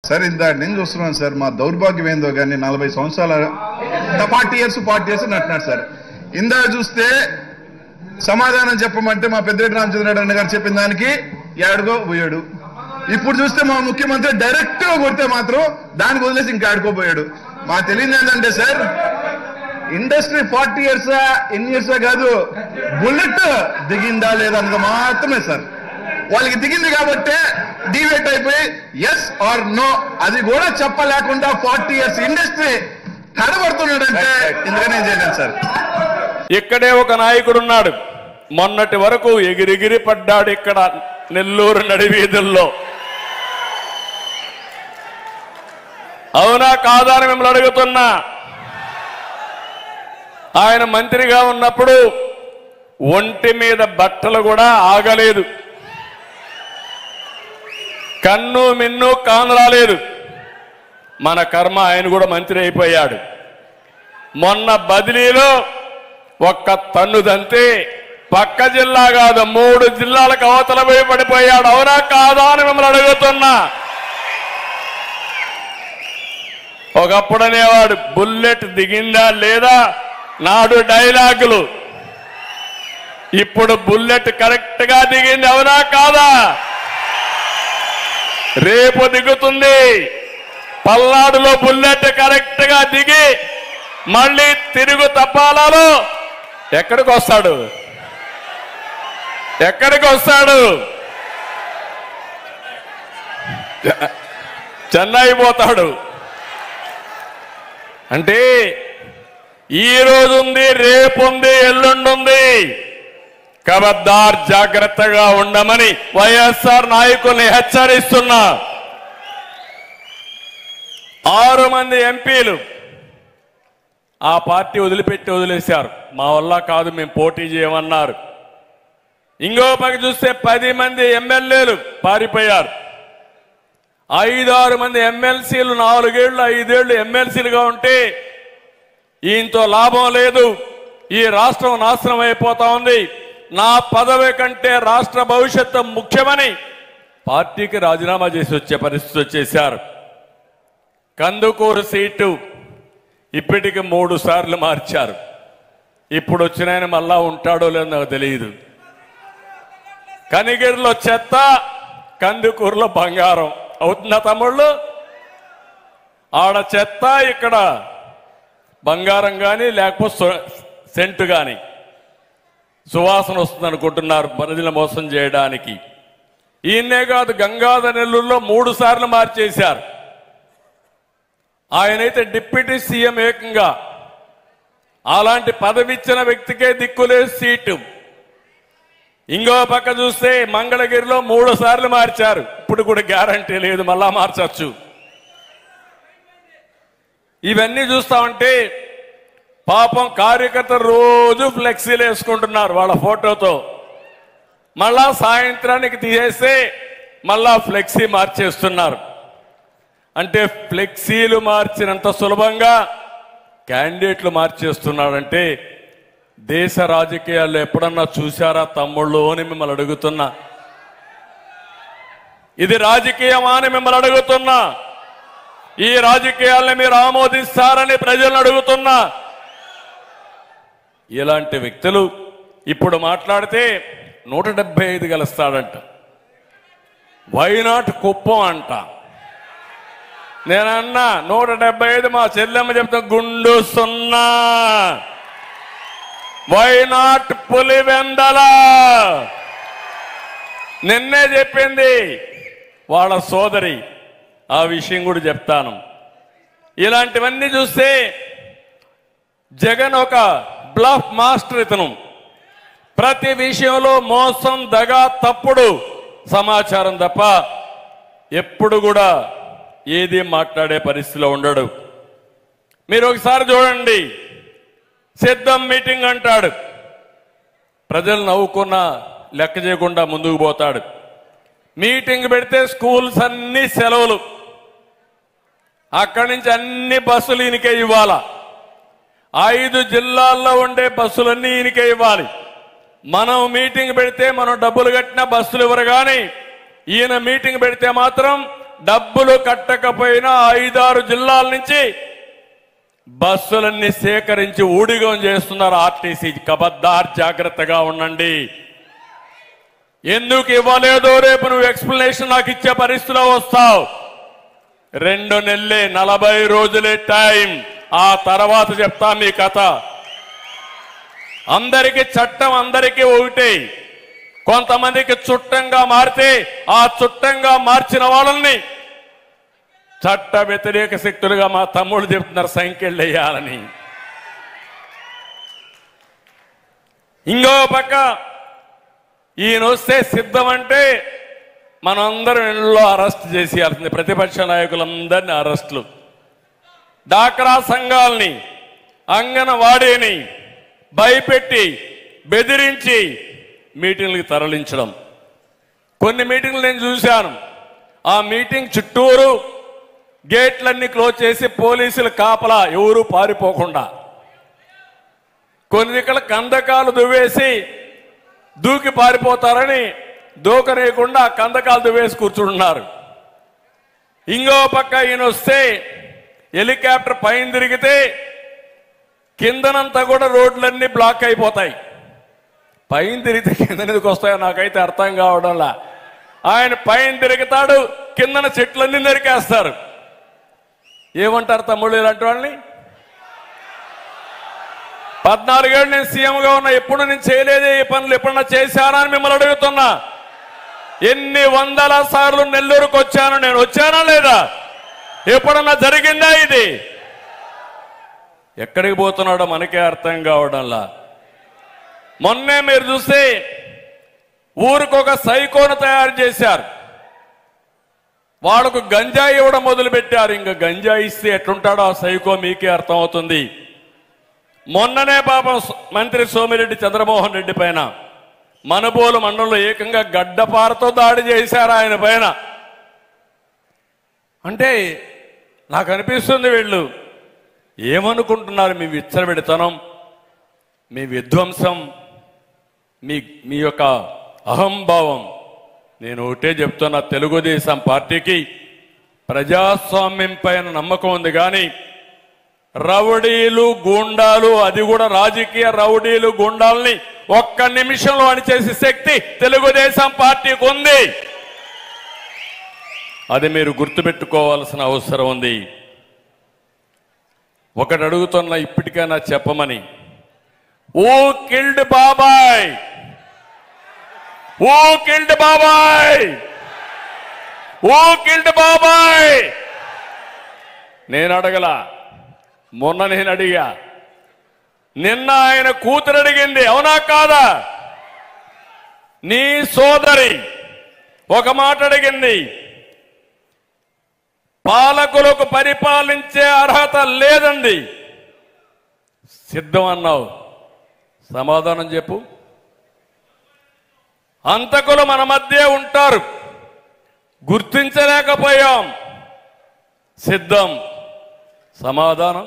Sir ఇందాక నేను చూస్తున్నాను సార్, మా దౌర్భాగ్యం ఏందో కానీ 40 సంవత్సరాల 40 ఇయర్స్ అంటున్నాడు సార్. ఇందాక చూస్తే సమాధానం చెప్పమంటే మా పెద్దిరెడ్డి రామచంద్రరెడ్డి గారు చెప్పిన దానికి ఏడుగో పోయాడు. ఇప్పుడు చూస్తే మా ముఖ్యమంత్రి డైరెక్ట్ గా కొడితే మాత్రం దానికి వదిలేసి ఇంకా ఆడుకోపోయాడు. మా తెలియదు ఏంటంటే సార్, ఇండస్ట్రీ 40 ఇయర్స్ ఎన్ని ఇయర్స్ కాదు, బుల్లెట్ దిగిందా లేదా అన్నది మాత్రమే సార్. వాళ్ళకి దిగింది కాబట్టి డివేట్ అయిపోయి ఎస్ ఆర్ నో అది కూడా చెప్పలేకుండా 40 ఇయర్స్ ఇండస్ట్రీ తడబడుతున్నాడంటే ఇందుకనే ఏం చేయలేదు సార్. ఇక్కడే ఒక నాయకుడు ఉన్నాడు, మొన్నటి వరకు ఎగిరిగిరి పడ్డాడు ఇక్కడ నెల్లూరు నడివీధుల్లో. అవునా కాదా అని మిమ్మల్ని అడుగుతున్నా. ఆయన మంత్రిగా ఉన్నప్పుడు ఒంటి మీద బట్టలు కూడా ఆగలేదు, కన్ను మిన్ను కానరాలేదు. మన కర్మ ఆయన కూడా మంత్రి అయిపోయాడు. మొన్న బదిలీలో ఒక్క తన్నుదంతే పక్క జిల్లా కాదు 3 జిల్లాలకు అవతల పోయి పడిపోయాడు. అవునా కాదా అని మిమ్మల్ని అడుగుతున్నా. ఒకప్పుడు అనేవాడు బుల్లెట్ దిగిందా లేదా నాడు డైలాగులు, ఇప్పుడు బుల్లెట్ కరెక్ట్ గా దిగింది. అవునా కాదా? రేపు దిగుతుంది. పల్నాడులో బుల్లెట్ కరెక్ట్ గా దిగి మళ్ళీ తిరుగు తప్పాలలో ఎక్కడికి వస్తాడు? చెన్నై పోతాడు. అంటే ఈ రోజు ఉంది, రేపు ఉంది, ఎల్లుండి ఉంది. ఖబర్దార్ జాగ్రత్తగా ఉండమని వైఎస్ఆర్ నాయకుల్ని హెచ్చరిస్తున్నా. 6 మంది ఎంపీలు ఆ పార్టీ వదిలేశారు. మా వల్ల కాదు, మేము పోటీ చేయమన్నారు. ఇంకో పక్క చూస్తే 10 మంది ఎమ్మెల్యేలు పారిపోయారు. 5-6 మంది ఎమ్మెల్సీలు 4 ఏళ్ళు 5 ఏళ్ళు ఎమ్మెల్సీలుగా ఉంటే ఈయనతో లాభం లేదు, ఈ రాష్ట్రం నాశనం అయిపోతా ఉంది, నా పదవి కంటే రాష్ట్ర భవిష్యత్తు ముఖ్యమని పార్టీకి రాజీనామా చేసి వచ్చే పరిస్థితి వచ్చేశారు. కందుకూరు సీటు ఇప్పటికి 3 సార్లు మార్చారు. ఇప్పుడు వచ్చిన ఆయన మళ్ళా ఉంటాడో లేదో నాకు తెలియదు. కనిగిరిలో చెత్త, కందుకూరులో బంగారం అవుతుందా తమ్ముళ్ళు? ఆడ చెత్త, ఇక్కడ బంగారం కానీ లేకపోతే సెంటు కానీ సువాసన వస్తుంది అనుకుంటున్నారు ప్రజలు మోసం చేయడానికి. ఈయన్నే కాదు, గంగాధర నెల్లూరులో 3 సార్లు మార్చేశారు. ఆయనైతే డిప్యూటీ సీఎం ఏకంగా. అలాంటి పదవి ఇచ్చిన వ్యక్తికే దిక్కులేదు సీటు. ఇంకో పక్క చూస్తే మంగళగిరిలో 3 సార్లు మార్చారు. ఇప్పుడు కూడా గ్యారంటీ లేదు, మళ్ళా మార్చచ్చు. ఇవన్నీ చూస్తా ఉంటే పాపం కార్యకర్తలు రోజు ఫ్లెక్సీలు వేసుకుంటున్నారు వాళ్ళ ఫోటోతో. మళ్ళా సాయంత్రానికి తీసేస్తే మళ్ళా ఫ్లెక్సీ మార్చేస్తున్నారు. అంటే ఫ్లెక్సీలు మార్చినంత సులభంగా క్యాండిడేట్లు మార్చేస్తున్నాడంటే దేశ రాజకీయాల్లో ఎప్పుడన్నా చూశారా తమ్ముళ్ళు అని మిమ్మల్ని అడుగుతున్నా. ఇది రాజకీయమా అని మిమ్మల్ని అడుగుతున్నా. ఈ రాజకీయాల్ని మీరు ఆమోదిస్తారని ప్రజలను అడుగుతున్నా. ఇలాంటి వ్యక్తులు ఇప్పుడు మాట్లాడితే 175 గెలుస్తాడంట. వైనాట్ కుప్పం అంట. నేనన్నా 175, మా చెల్లెమ్మ చెప్తా గుండు 0. వైనాట్ పులివెందల నిన్నే చెప్పింది వాళ్ళ సోదరి. ఆ విషయం కూడా చెప్తాను. ఇలాంటివన్నీ చూస్తే జగన్ ఒక బ్లఫ్ మాస్టర్. ఇతను ప్రతి విషయంలో మోసం, దగా, తప్పుడు సమాచారం తప్ప ఎప్పుడు కూడా ఏది మాట్లాడే పరిస్థితిలో ఉండడు. మీరు ఒకసారి చూడండి, సిద్ధం మీటింగ్ అంటాడు, ప్రజలు నవ్వుకున్నా లెక్క చేయకుండా ముందుకు పోతాడు. మీటింగ్ పెడితే స్కూల్స్ అన్ని సెలవులు, అక్కడి నుంచి అన్ని బస్సులు ఈయనకే ఇవ్వాలా. 5 జిల్లాల్లో ఉండే బస్సులన్నీ ఈయనకే ఇవ్వాలి. మనం మీటింగ్ పెడితే మనం డబ్బులు కట్టిన బస్సులు ఇవ్వరు, కానీ ఈయన మీటింగ్ పెడితే మాత్రం డబ్బులు కట్టకపోయినా 5-6 జిల్లాల నుంచి బస్సులన్నీ సేకరించి ఊడిగం చేస్తున్నారు ఆర్టీసీ. కబద్దార్, జాగ్రత్తగా ఉండండి. ఎందుకు ఇవ్వలేదో రేపు నువ్వు ఎక్స్ప్లెనేషన్ నాకు ఇచ్చే పరిస్థితిలో వస్తావు. 2 నెలలే, 40 రోజులే టైం. ఆ తర్వాత చెప్తా మీ కథ. అందరికీ చట్టం అందరికీ ఒకటే. కొంతమందికి చుట్టంగా మారితే ఆ చుట్టంగా మార్చిన వాళ్ళని చట్ట వ్యతిరేక శక్తులుగా మా తమ్ముళ్ళు చెప్తున్నారు సంఖ్యలు వేయాలని. ఇంకో పక్క ఈయన వస్తే సిద్ధమంటే మనందరం ఇళ్ళలో అరెస్ట్ చేసేయాల్సింది. ప్రతిపక్ష నాయకులందరినీ అరెస్టులు, డాక్రా సంఘాలని, అంగన్వాడీని భయపెట్టి బెదిరించి మీటింగ్లకు తరలించడం. కొన్ని మీటింగ్లు నేను చూశాను. ఆ మీటింగ్ చుట్టూరు గేట్లన్నీ క్లోజ్ చేసి పోలీసులు కాపలా, ఎవరు పారిపోకుండా. కొన్ని ఇక్కడ కందకాలు దువ్వేసి దూకి పారిపోతారని దూకనేయకుండా కందకాలు దువ్వేసి కూర్చుంటున్నారు. ఇంకో పక్క ఈయన వస్తే హెలికాప్టర్ పైన తిరిగితే కిందనంతా కూడా రోడ్లన్నీ బ్లాక్ అయిపోతాయి. పైన తిరిగితే కింద ఎందుకు వస్తాయో నాకైతే అర్థం కావడంలా. ఆయన పైన తిరుగుతాడు, కిందన చెట్లన్నీ నరికేస్తారు. ఏమంటారు తమ్ముళ్ళు ఇలాంటి వాళ్ళని? 14 ఏళ్ళు నేను సీఎంగా ఉన్నా, ఎప్పుడు నేను చేయలేదే ఈ పనులు, ఎప్పుడన్నా చేశానా అని మిమ్మల్ని అడుగుతున్నా. ఎన్ని వందల సార్లు నెల్లూరుకు వచ్చాను, నేను వచ్చానా లేదా? ఎప్పుడన్నా జరిగిందా ఇది? ఎక్కడికి పోతున్నాడో మనకే అర్థం కావడంలా. మొన్నే మీరు చూస్తే ఊరికొక సైకోను తయారు చేశారు. వాళ్ళకు గంజాయి ఇవ్వడం మొదలు పెట్టారు. ఇంకా గంజాయి ఇస్తే ఎట్లుంటాడో ఆ సైకో మీకే అర్థమవుతుంది. మొన్ననే పాపం మంత్రి సోమిరెడ్డి చంద్రమోహన్ రెడ్డి పైన మనుబోలు మండలంలో ఏకంగా గడ్డపారతో దాడి చేశారు ఆయన పైన. అంటే నాకు అనిపిస్తుంది వీళ్ళు ఏమనుకుంటున్నారు? మీ విచ్చలవిడితనం, మీ విధ్వంసం, మీ యొక్క అహంభావం. నేను ఒకటే చెప్తున్నా, తెలుగుదేశం పార్టీకి ప్రజాస్వామ్యం పైన నమ్మకం ఉంది, కానీ రౌడీలు గూండాలు, అది కూడా రాజకీయ రౌడీలు గూండాలని ఒక్క నిమిషంలో అణిచేసే శక్తి తెలుగుదేశం పార్టీకి ఉంది. అది మీరు గుర్తుపెట్టుకోవాల్సిన అవసరం ఉంది. ఒకటి అడుగుతున్నా, ఇప్పటికైనా చెప్పమని. ఓ కిల్డ్ బాబాయ్, ఓ కిల్డ్ బాబాయ్, ఓ కిల్డ్ బాబాయ్. నేను అడగలా, మొన్న నేను అడిగా. నిన్న ఆయన కూతురు అడిగింది, అవునా కాదా? నీ సోదరి ఒక మాట అడిగింది, పాలకులకు పరిపాలించే అర్హత లేదండి. సిద్ధం అన్నావు, సమాధానం చెప్పు. అంతకులు మన మధ్య ఉంటారు, గుర్తించలేకపోయాం. సిద్ధం, సమాధానం.